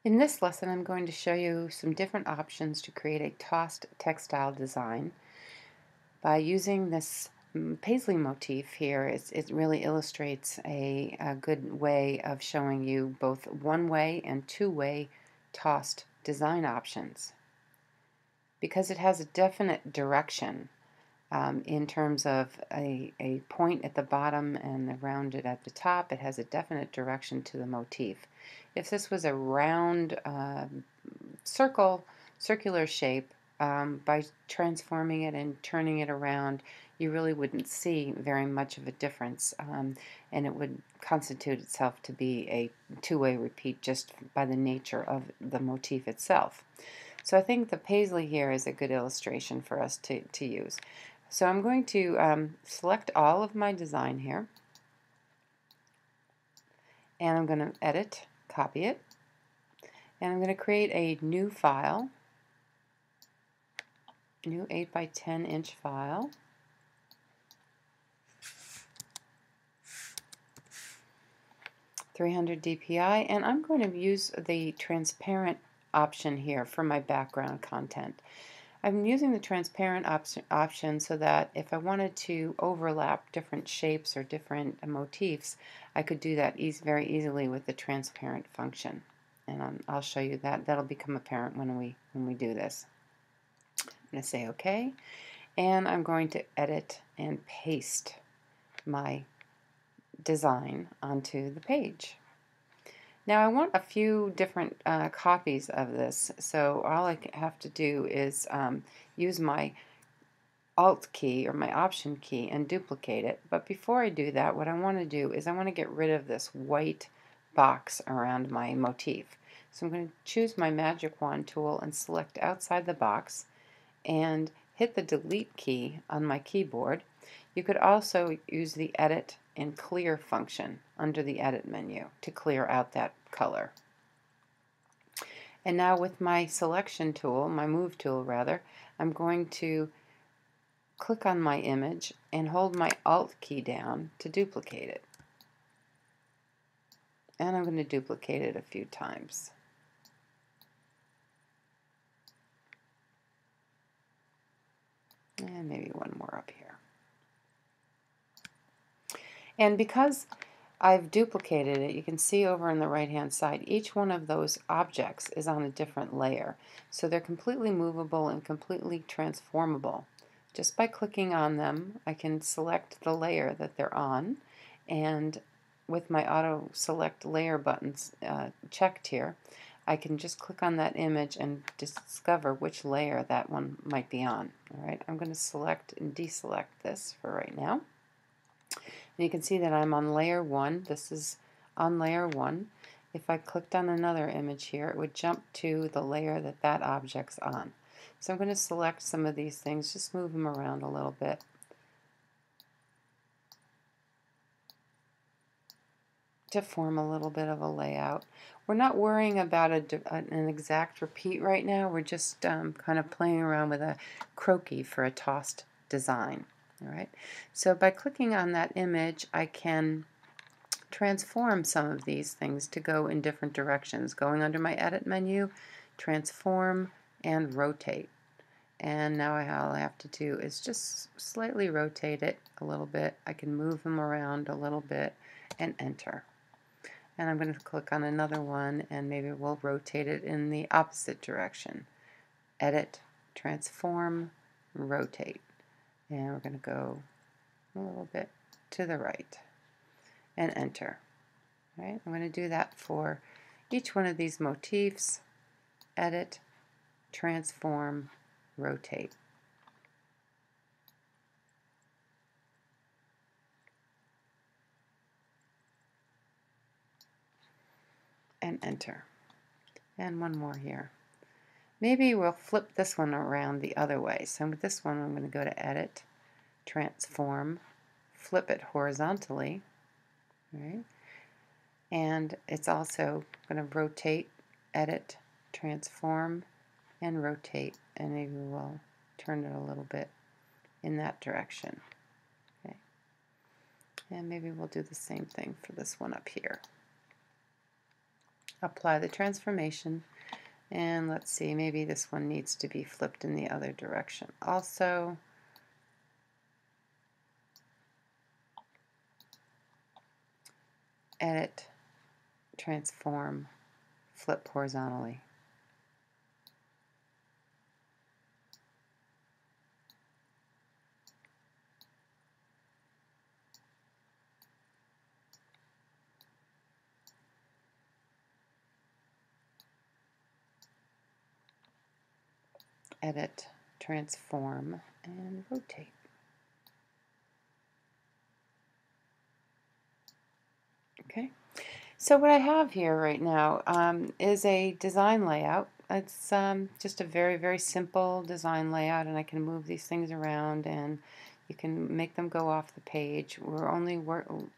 In this lesson, I'm going to show you some different options to create a tossed textile design. By using this paisley motif here, it really illustrates a good way of showing you both one-way and two-way tossed design options. Because it has a definite direction in terms of a point at the bottom and the rounded at the top, it has a definite direction to the motif. If this was a round circular shape, by transforming it and turning it around, you really wouldn't see very much of a difference, and it would constitute itself to be a two-way repeat just by the nature of the motif itself. So I think the paisley here is a good illustration for us to use. So I'm going to select all of my design here, and I'm going to edit, copy it, and I'm going to create a new file, new 8 by 10 inch file. .300 dpi, and I'm going to use the transparent option here for my background content. I'm using the transparent option so that if I wanted to overlap different shapes or different motifs, I could do that very easily with the transparent function. And I'll show you that. That'll become apparent when we do this. I'm going to say OK, and I'm going to edit and paste my design onto the page. Now I want a few different copies of this, so all I have to do is use my Alt key or my Option key and duplicate it. But before I do that, what I want to do is I want to get rid of this white box around my motif. So I'm going to choose my Magic Wand tool and select outside the box and hit the Delete key on my keyboard. You could also use the Edit and Clear function under the Edit menu to clear out that color. And now with my Selection tool, my Move tool rather, I'm going to click on my image and hold my Alt key down to duplicate it. And I'm going to duplicate it a few times. And maybe one more up here. And because I've duplicated it, you can see over on the right hand side, each one of those objects is on a different layer. So they're completely movable and completely transformable. Just by clicking on them, I can select the layer that they're on, and with my auto select layer buttons checked here, I can just click on that image and discover which layer that one might be on. Alright, I'm going to select and deselect this for right now. And you can see that I'm on layer 1. This is on layer 1. If I clicked on another image here, it would jump to the layer that that object's on. So I'm going to select some of these things, just move them around a little bit. To form a little bit of a layout. We're not worrying about an exact repeat right now. We're just kind of playing around with a croquis for a tossed design. All right. So by clicking on that image, I can transform some of these things to go in different directions. Going under my Edit menu, Transform, and Rotate. And now all I have to do is just slightly rotate it a little bit. I can move them around a little bit and Enter. And I'm going to click on another one, and maybe we'll rotate it in the opposite direction. Edit, Transform, Rotate. And we're going to go a little bit to the right and Enter. All right, I'm going to do that for each one of these motifs. Edit, Transform, Rotate. And Enter. And one more here. Maybe we'll flip this one around the other way. So with this one, I'm going to go to Edit, Transform, flip it horizontally, right? And it's also going to rotate, Edit, Transform, and Rotate, and maybe we'll turn it a little bit in that direction. Okay. And maybe we'll do the same thing for this one up here. apply the transformation, and let's see, maybe this one needs to be flipped in the other direction also. Edit, transform, flip horizontally. Edit, transform, and rotate. Okay, so what I have here right now is a design layout. It's just a very, very simple design layout, and I can move these things around and you can make them go off the page. We're only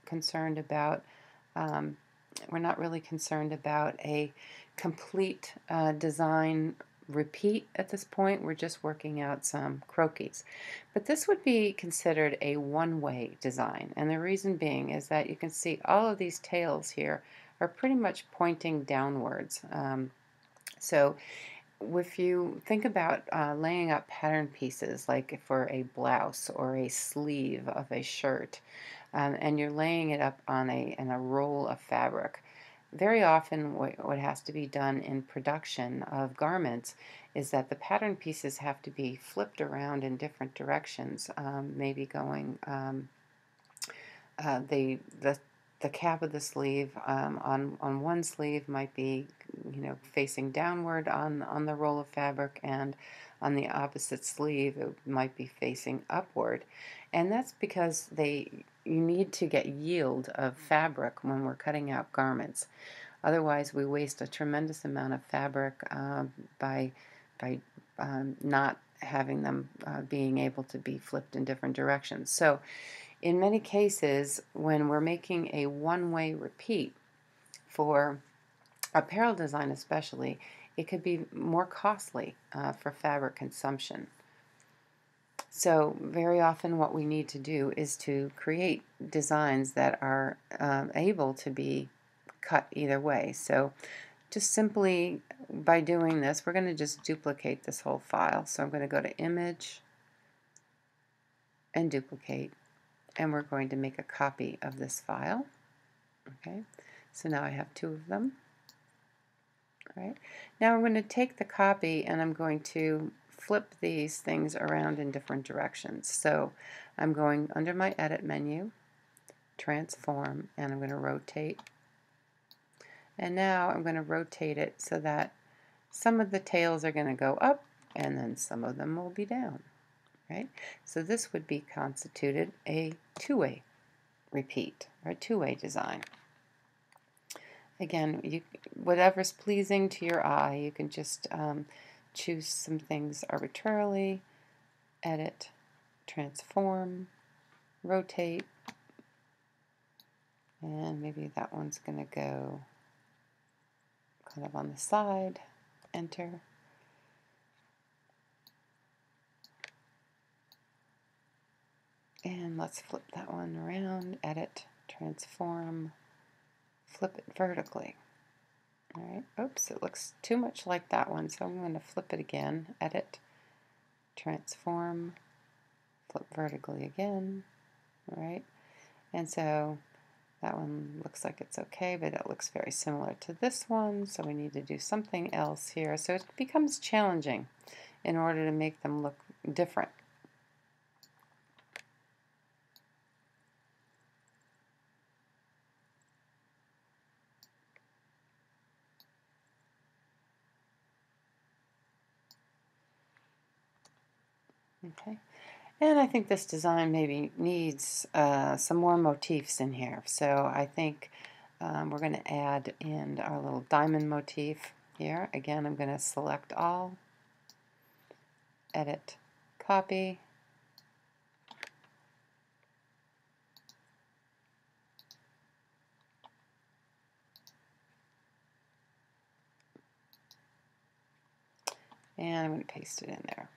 concerned about, we're not really concerned about a complete design repeat at this point. We're just working out some croquis. But this would be considered a one-way design, and the reason being is that you can see all of these tails here are pretty much pointing downwards. So if you think about laying out pattern pieces like for a blouse or a sleeve of a shirt, and you're laying it up on a roll of fabric, very often what has to be done in production of garments is that the pattern pieces have to be flipped around in different directions, maybe going the cap of the sleeve on one sleeve might be, you know, facing downward on the roll of fabric, and on the opposite sleeve it might be facing upward, and that's because you need to get yield of fabric when we're cutting out garments. Otherwise, we waste a tremendous amount of fabric by not having them being able to be flipped in different directions. So in many cases, when we're making a one-way repeat for apparel design especially, it could be more costly for fabric consumption. So very often what we need to do is to create designs that are able to be cut either way. So just simply by doing this, we're going to just duplicate this whole file. So I'm going to go to Image and Duplicate, and we're going to make a copy of this file. Okay, so now I have two of them. All right, now I'm going to take the copy and I'm going to flip these things around in different directions. So I'm going under my Edit menu, Transform, and I'm going to rotate. And now I'm going to rotate it so that some of the tails are going to go up and then some of them will be down. Right? So this would be constituted a two-way repeat, or a two-way design. Again, whatever's pleasing to your eye, you can just choose some things arbitrarily, edit, transform, rotate, and maybe that one's going to go kind of on the side, enter. And let's flip that one around, edit, transform, flip it vertically. All right, oops, it looks too much like that one, so I'm going to flip it again, edit, transform, flip vertically again. All right, and so that one looks like it's okay, but it looks very similar to this one, so we need to do something else here. So it becomes challenging in order to make them look different. Okay, and I think this design maybe needs some more motifs in here. So I think we're going to add in our little diamond motif here. Again, I'm going to select all, edit, copy, and I'm going to paste it in there.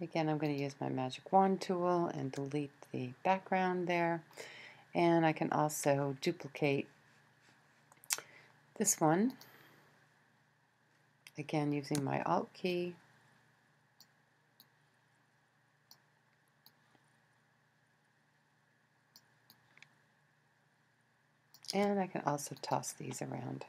Again, I'm going to use my magic wand tool and delete the background there. And I can also duplicate this one, again using my Alt key. And I can also toss these around.